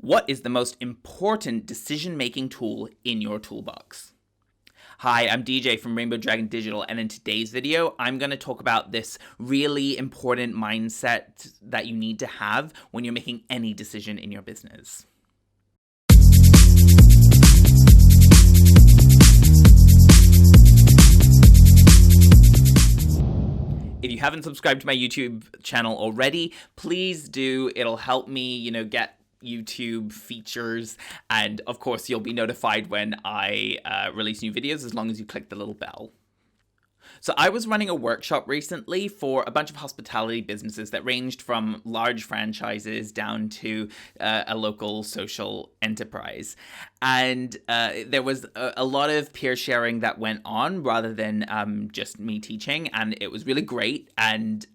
What is the most important decision-making tool in your toolbox? Hi, I'm DJ from Rainbow Dragon Digital, and in today's video, I'm going to talk about this really important mindset that you need to have when you're making any decision in your business. If you haven't subscribed to my YouTube channel already, please do. It'll help me, get YouTube features, and of course you'll be notified when I release new videos as long as you click the little bell. So I was running a workshop recently for a bunch of hospitality businesses that ranged from large franchises down to a local social enterprise. And there was a lot of peer sharing that went on rather than just me teaching, and it was really great. And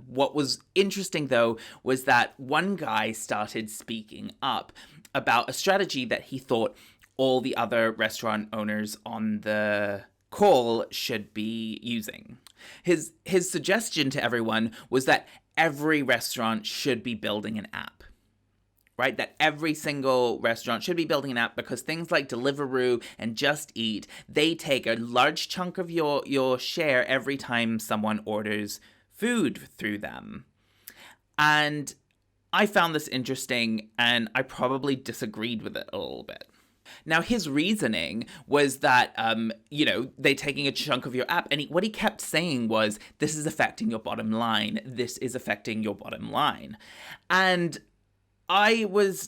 what was interesting, though, was that one guy started speaking up about a strategy that he thought all the other restaurant owners on the call should be using. His suggestion to everyone was that every restaurant should be building an app, right? That every single restaurant should be building an app because things like Deliveroo and Just Eat, they take a large chunk of your share every time someone orders food through them. And I found this interesting, and I probably disagreed with it a little bit. Now, his reasoning was that, they're taking a chunk of your app, and what he kept saying was, this is affecting your bottom line. This is affecting your bottom line. And I was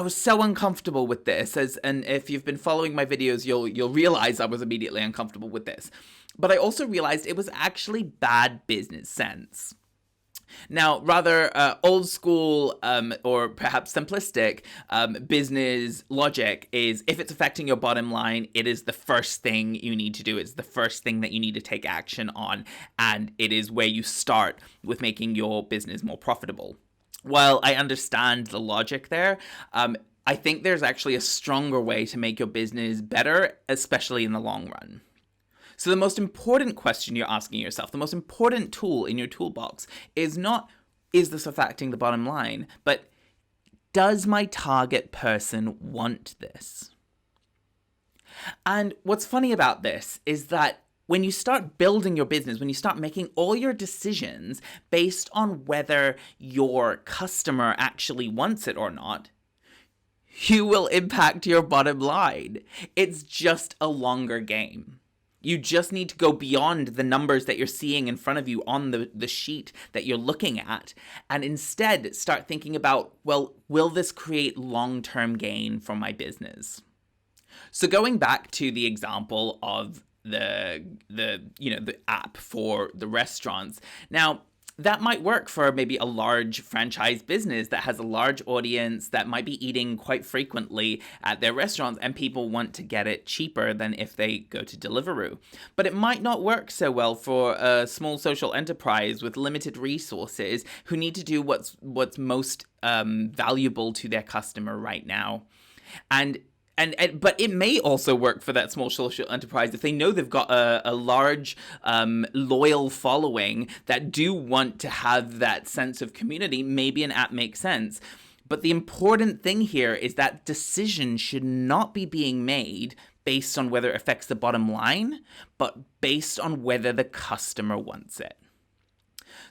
so uncomfortable with this, and if you've been following my videos, you'll realize I was immediately uncomfortable with this. But I also realized it was actually bad business sense. Now, rather old school or perhaps simplistic business logic is, if it's affecting your bottom line, it is the first thing you need to do. It's the first thing that you need to take action on, and it is where you start with making your business more profitable. While I understand the logic there, I think there's actually a stronger way to make your business better, especially in the long run. So the most important question you're asking yourself, the most important tool in your toolbox is not, is this affecting the bottom line, but does my target person want this? And what's funny about this is that when you start building your business, when you start making all your decisions based on whether your customer actually wants it or not, you will impact your bottom line. It's just a longer game. You just need to go beyond the numbers that you're seeing in front of you on the sheet that you're looking at, and instead start thinking about, well, will this create long-term gain for my business? So going back to the example of the app for the restaurants. Now, that might work for maybe a large franchise business that has a large audience that might be eating quite frequently at their restaurants, and people want to get it cheaper than if they go to Deliveroo. But it might not work so well for a small social enterprise with limited resources who need to do what's most valuable to their customer right now. But it may also work for that small social enterprise if they know they've got a large, loyal following that do want to have that sense of community. Maybe an app makes sense. But the important thing here is that decision should not be being made based on whether it affects the bottom line, but based on whether the customer wants it.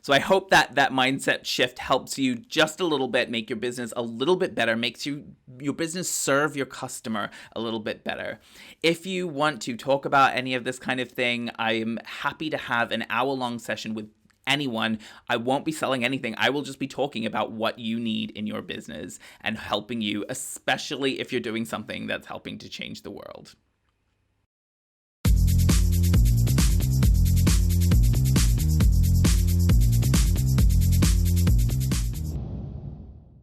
So I hope that mindset shift helps you just a little bit, make your business a little bit better, makes your business serve your customer a little bit better. If you want to talk about any of this kind of thing, I'm happy to have an hour-long session with anyone. I won't be selling anything. I will just be talking about what you need in your business and helping you, especially if you're doing something that's helping to change the world.